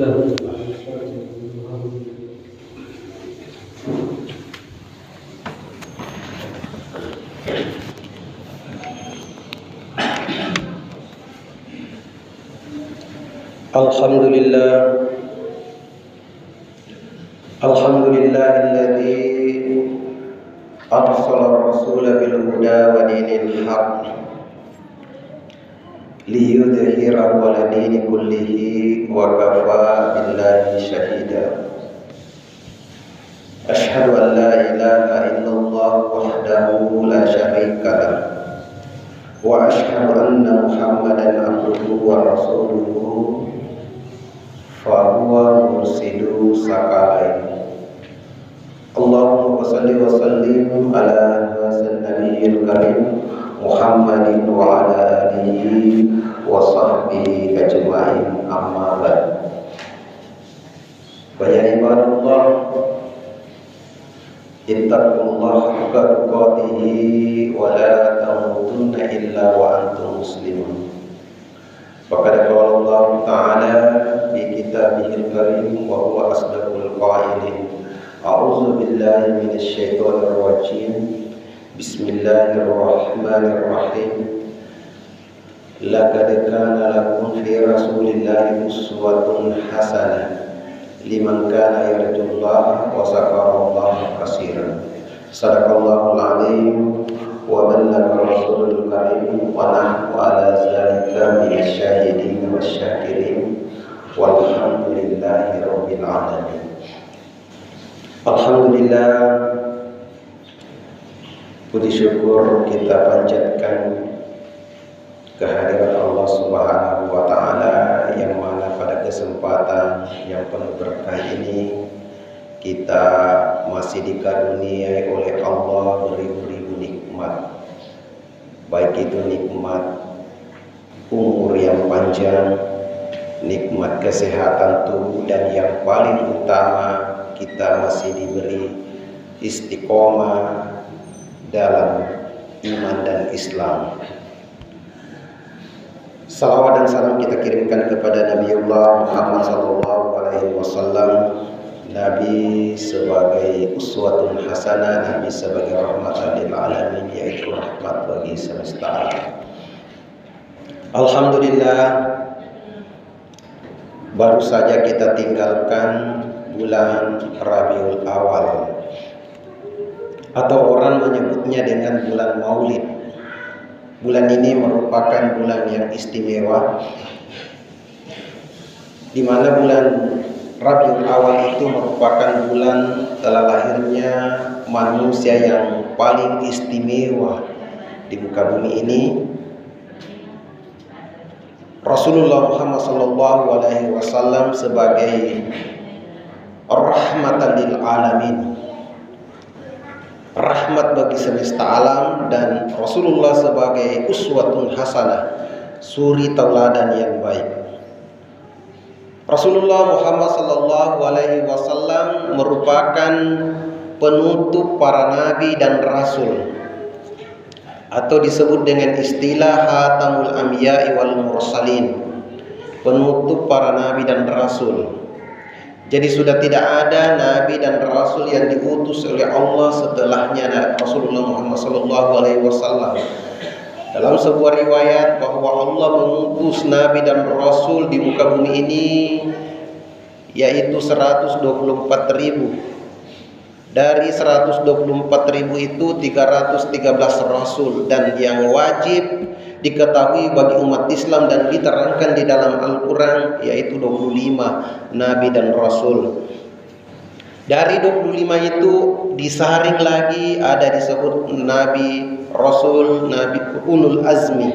Alhamdulillahilladzi arsala ar-rasula bil huda wa dinil haqq liyudhhirahu 'ala dini kullihi wa kafa billahi shahida. Asyhadu an la ilaha illallah wahdahu la syarika lah wa asyhadu anna Muhammadan abduhu wa rasuluhu fa huwa mursidu sakalain. Allahumma shalli wa sallim ala hasan nabiyil karim Muhammadin wa ala alihi wa sahbihi ajma'in, amma ba'd. Ya ibadallah, ittaqullaha haqqa tuqatih wa la tamutunna illa wa antum muslimun. Faqad qala Allah Ta'ala fi kitabihil karim wa huwa asdaqul qailin. A'udzu billahi minasy syaithanir rajim. Bismillahirrahmanirrahim. Laqad kana lakum fi rasulillahi uswatun hasanah liman kana yarjullaha wa zakarallaha katsiran. Shadaqallahul azim wa ballagha rasulul karim wa nahnu ala zalika minasy syahidin wasyakirin walhamdulillahi rabbil alamin. Alhamdulillah, puji syukur kita panjatkan kehadirat Allah Subhanahu wa Ta'ala, yang mana pada kesempatan yang penuh berkah ini kita masih dikaruniai oleh Allah beribu-ribu nikmat, baik itu nikmat umur yang panjang, nikmat kesehatan tubuh, dan yang paling utama kita masih diberi istiqomah dalam iman dan Islam. Salawat dan salam kita kirimkan kepada Nabiullah Muhammad SAW, Nabi sebagai uswatun hasanah, Nabi sebagai rahmatan lil alamin, yaitu rahmat bagi semesta alam. Alhamdulillah, baru saja kita tinggalkan bulan Rabiul Awal, atau orang menyebutnya dengan bulan Maulid. Bulan ini merupakan bulan yang istimewa, di mana bulan Rabiul Awal itu merupakan bulan telah lahirnya manusia yang paling istimewa di muka bumi ini, Rasulullah Muhammad SAW sebagai rahmatan lil alamin, rahmat bagi semesta alam, dan Rasulullah sebagai uswatun hasanah, suri tauladan yang baik. Rasulullah Muhammad SAW merupakan penutup para nabi dan rasul, atau disebut dengan istilah Khatamul Anbiya'i wal Mursalin, penutup para nabi dan rasul. Jadi sudah tidak ada nabi dan rasul yang diutus oleh Allah setelahnya Rasulullah Muhammad SAW. Dalam sebuah riwayat bahwa Allah mengutus nabi dan rasul di muka bumi ini yaitu 124.000. Dari 124.000 itu 313 rasul, dan yang wajib diketahui bagi umat Islam dan diterangkan di dalam Al-Quran yaitu 25 nabi dan rasul. Dari 25 itu disaring lagi ada disebut nabi, rasul, nabi ulul azmi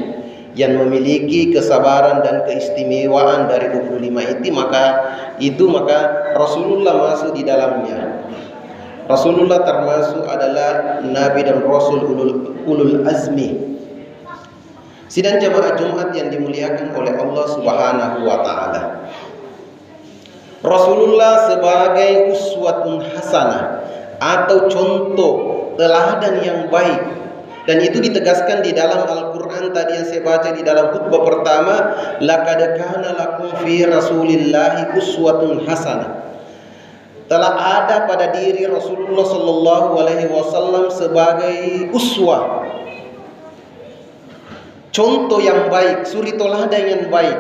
yang memiliki kesabaran dan keistimewaan. Dari 25 itu maka Rasulullah masuk di dalamnya. Rasulullah termasuk adalah nabi dan rasul ulul azmi. Sidang jamaah Jumat yang dimuliakan oleh Allah Subhanahu wa Ta'ala, Rasulullah sebagai uswatun hasanah atau contoh teladan yang baik Dan itu ditegaskan di dalam Al-Quran tadi yang saya baca di dalam khutbah pertama, laqad kana lakum fi rasulillahi uswatun hasanah. Telah ada pada diri Rasulullah sallallahu alaihi wasallam sebagai uswah, contoh yang baik, suri teladan yang baik.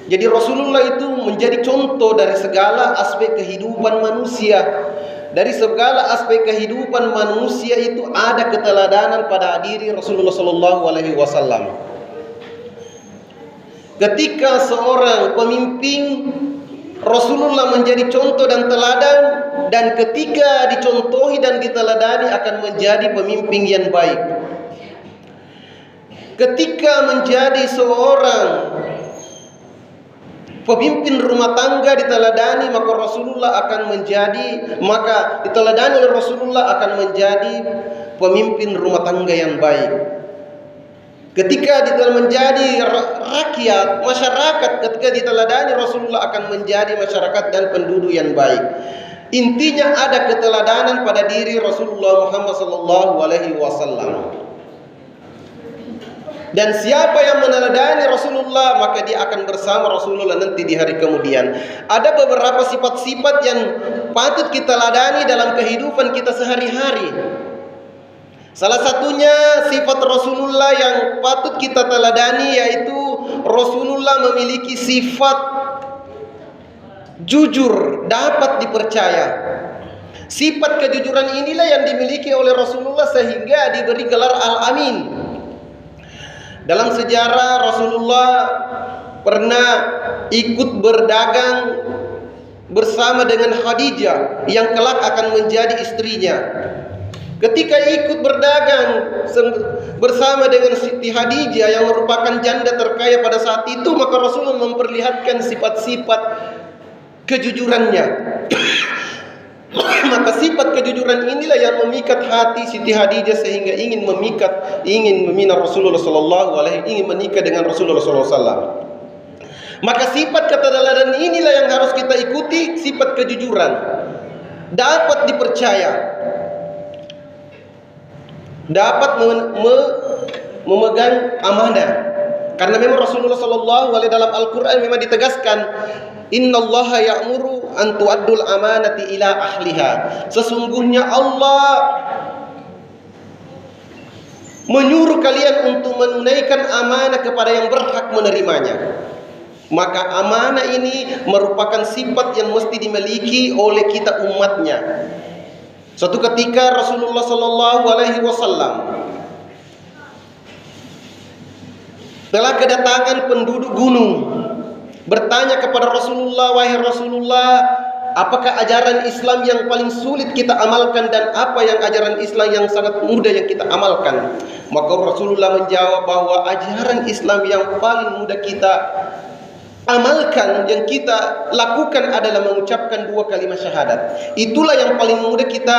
Jadi Rasulullah itu menjadi contoh dari segala aspek kehidupan manusia. Dari segala aspek kehidupan manusia itu ada keteladanan pada diri Rasulullah sallallahu alaihi wasallam. Ketika seorang pemimpin, Rasulullah menjadi contoh dan teladan, dan ketika dicontohi dan diteladani akan menjadi pemimpin yang baik. Ketika menjadi seorang pemimpin rumah tangga diteladani, maka Rasulullah akan menjadi, maka diteladani oleh Rasulullah akan menjadi pemimpin rumah tangga yang baik. Ketika menjadi rakyat, masyarakat, ketika diteladani Rasulullah akan menjadi masyarakat dan penduduk yang baik. Intinya ada keteladanan pada diri Rasulullah Muhammad sallallahu alaihi wasallam. Dan siapa yang meneladani Rasulullah, maka dia akan bersama Rasulullah nanti di hari kemudian. Ada beberapa sifat-sifat yang patut kita ladani dalam kehidupan kita sehari-hari. Salah satunya sifat Rasulullah yang patut kita teladani, yaitu Rasulullah memiliki sifat jujur, dapat dipercaya. Sifat kejujuran inilah yang dimiliki oleh Rasulullah sehingga diberi gelar Al-Amin. Dalam sejarah Rasulullah pernah ikut berdagang bersama dengan Khadijah yang kelak akan menjadi istrinya. Ketika ikut berdagang bersama dengan Siti Khadijah yang merupakan janda terkaya pada saat itu, maka Rasulullah memperlihatkan sifat-sifat kejujurannya. Maka sifat kejujuran inilah yang memikat hati Siti Khadijah sehingga ingin meminang Rasulullah sallallahu alaihi, ingin menikah dengan Rasulullah sallallahu alaihi wasallam. Maka sifat keteladanan inilah yang harus kita ikuti, sifat kejujuran, dapat dipercaya, dapat memegang amanah. Karena memang Rasulullah sallallahu alaihi dalam Al-Qur'an memang ditegaskan, innallaha ya'muru an tu'addul amanati ila ahliha. Sesungguhnya Allah menyuruh kalian untuk menunaikan amanah kepada yang berhak menerimanya. Maka amanah ini merupakan sifat yang mesti dimiliki oleh kita umatnya. Suatu ketika Rasulullah sallallahu alaihi wasallam telah kedatangan penduduk gunung bertanya kepada Rasulullah, wahai Rasulullah, apakah ajaran Islam yang paling sulit kita amalkan dan apa yang ajaran Islam yang sangat mudah yang kita amalkan? Maka Rasulullah menjawab bahwa ajaran Islam yang paling mudah kita amalkan, yang kita lakukan adalah mengucapkan 2 kalimat syahadat. Itulah yang paling mudah kita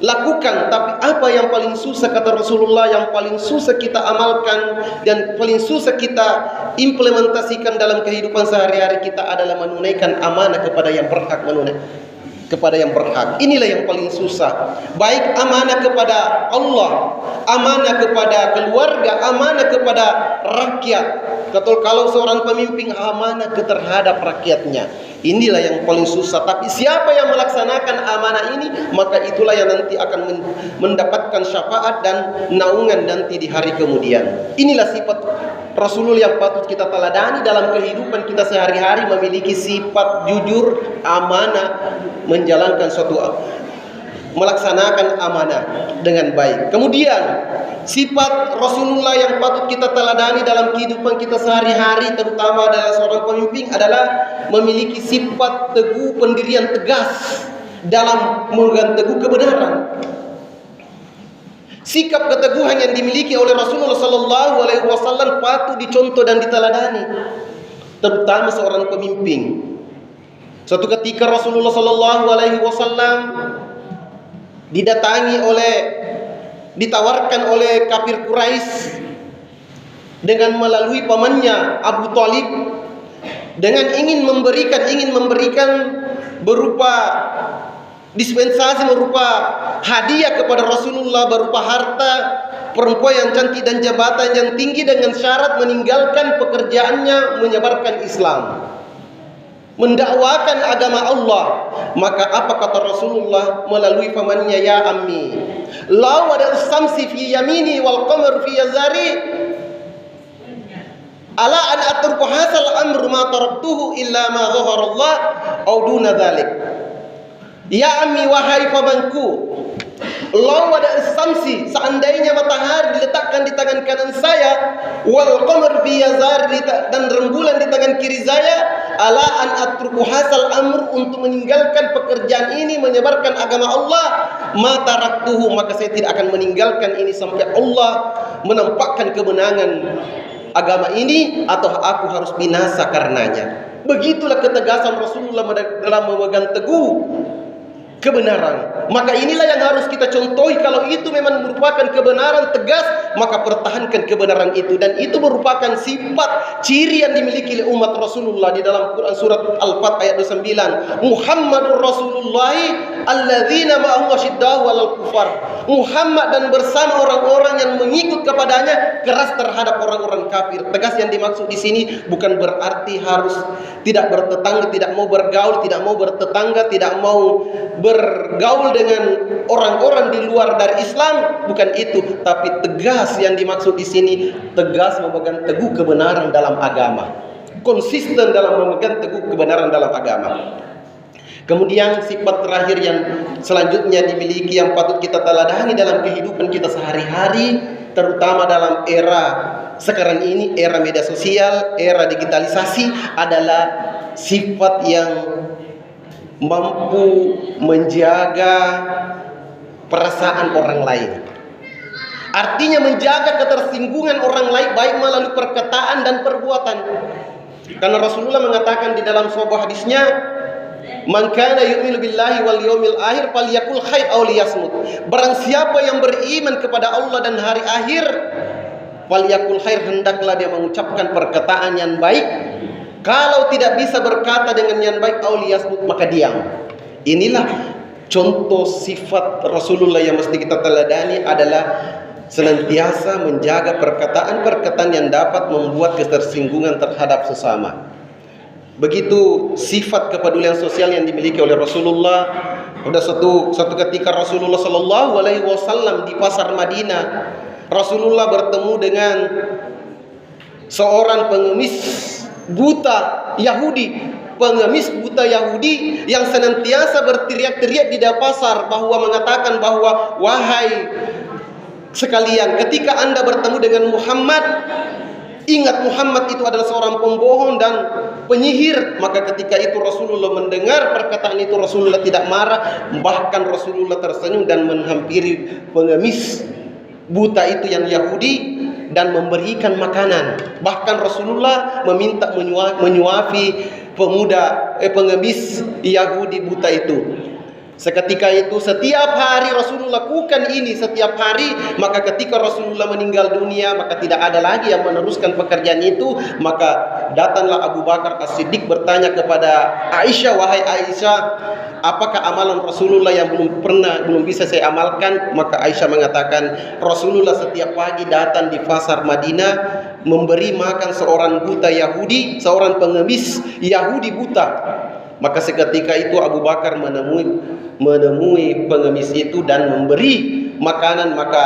lakukan. Tapi apa yang paling susah, kata Rasulullah, yang paling susah kita amalkan dan paling susah kita implementasikan dalam kehidupan sehari-hari kita adalah menunaikan amanah kepada yang berhak kepada yang berhak. Inilah yang paling susah. Baik amanah kepada Allah, amanah kepada keluarga, amanah kepada rakyat. Kalau seorang pemimpin amanah terhadap rakyatnya, inilah yang paling susah. Tapi siapa yang melaksanakan amanah ini, maka itulah yang nanti akan mendapatkan syafaat dan naungan nanti di hari kemudian. Inilah sifat Rasulullah yang patut kita teladani dalam kehidupan kita sehari-hari, memiliki sifat jujur, amanah, menjalankan melaksanakan amanah dengan baik. Kemudian sifat Rasulullah yang patut kita teladani dalam kehidupan kita sehari-hari, terutama adalah seorang pemimpin, adalah memiliki sifat teguh, pendirian tegas dalam memegang teguh kebenaran. Sikap keteguhan yang dimiliki oleh Rasulullah sallallahu alaihi wasallam patut dicontoh dan diteladani, terutama seorang pemimpin. Suatu ketika Rasulullah sallallahu alaihi wasallam ditawarkan oleh kafir Quraisy dengan melalui pamannya Abu Thalib dengan ingin memberikan berupa Dispensasi berupa hadiah kepada Rasulullah berupa harta, perempuan yang cantik dan jabatan yang tinggi dengan syarat meninggalkan pekerjaannya menyebarkan Islam, mendakwakan agama Allah. Maka apa kata Rasulullah melalui famannya, ya ammi, law wada samsi fi yamini wal qamar fi yazari, ala an atruku hasal amru ma taraktuhu illa ma dhahara Allah au duna dzalik. Ya ammi, wahai pamanku, law wada samsi, seandainya matahari diletakkan di tangan kanan saya, wal qamar fi yazari, dan rembulan di tangan kiri saya, ala an atruku hasal amr, untuk meninggalkan pekerjaan ini menyebarkan agama Allah, ma taraktuhu, maka saya tidak akan meninggalkan ini sampai Allah menampakkan kemenangan agama ini atau aku harus binasa karenanya. Begitulah ketegasan Rasulullah dalam memegang teguh kebenaran. Maka inilah yang harus kita contohi. Kalau itu memang merupakan kebenaran tegas, maka pertahankan kebenaran itu. Dan itu merupakan sifat ciri yang dimiliki oleh umat Rasulullah. Di dalam Quran surat Al-Fat ayat 29, Muhammadur Rasulullah alladzina ma'ahu asyiddau 'alal kufar. Muhammad dan bersama orang-orang yang mengikut kepadanya keras terhadap orang-orang kafir. Tegas yang dimaksud di sini bukan berarti harus tidak bertetangga, tidak mau bergaul, tidak mau bertetangga, tidak mau bergaul dengan orang-orang di luar dari Islam, bukan itu. Tapi tegas yang dimaksud di sini tegas memegang teguh kebenaran dalam agama, konsisten dalam memegang teguh kebenaran dalam agama. Kemudian sifat terakhir yang selanjutnya dimiliki yang patut kita teladani dalam kehidupan kita sehari-hari, terutama dalam era sekarang ini, era media sosial, era digitalisasi, adalah sifat yang mampu menjaga perasaan orang lain. Artinya menjaga ketersinggungan orang lain baik melalui perkataan dan perbuatan. Karena Rasulullah mengatakan di dalam sebuah hadisnya, man kana yu'minu billahi wal yawmil akhir falyakul khair aw liyasmut. Barang siapa yang beriman kepada Allah dan hari akhir, falyakul khair, hendaklah dia mengucapkan perkataan yang baik. Kalau tidak bisa berkata dengan yang baik, auliyasmut, maka diam. Inilah contoh sifat Rasulullah yang mesti kita teladani, adalah senantiasa menjaga perkataan-perkataan yang dapat membuat ketersinggungan terhadap sesama. Begitu sifat kepedulian sosial yang dimiliki oleh Rasulullah. Pada suatu ketika Rasulullah Shallallahu Alaihi Wasallam di pasar Madinah, Rasulullah bertemu dengan seorang pengemis buta Yahudi, pengemis buta Yahudi yang senantiasa berteriak-teriak di pasar bahwa mengatakan bahwa, wahai sekalian, ketika Anda bertemu dengan Muhammad, ingat Muhammad itu adalah seorang pembohong dan penyihir. Maka ketika itu Rasulullah mendengar perkataan itu, Rasulullah tidak marah, bahkan Rasulullah tersenyum dan menghampiri pengemis buta itu yang Yahudi dan memberikan makanan. Bahkan Rasulullah meminta menyuapi pengemis Yahudi buta itu. Seketika itu, setiap hari Rasulullah lakukan ini setiap hari. Maka ketika Rasulullah meninggal dunia, maka tidak ada lagi yang meneruskan pekerjaan itu. Maka datanglah Abu Bakar As-Siddiq bertanya kepada Aisyah, wahai Aisyah, apakah amalan Rasulullah yang belum bisa saya amalkan? Maka Aisyah mengatakan, Rasulullah setiap pagi datang di pasar Madinah memberi makan seorang buta Yahudi, seorang pengemis Yahudi buta. Maka seketika itu Abu Bakar menemui pengemis itu dan memberi makanan. Maka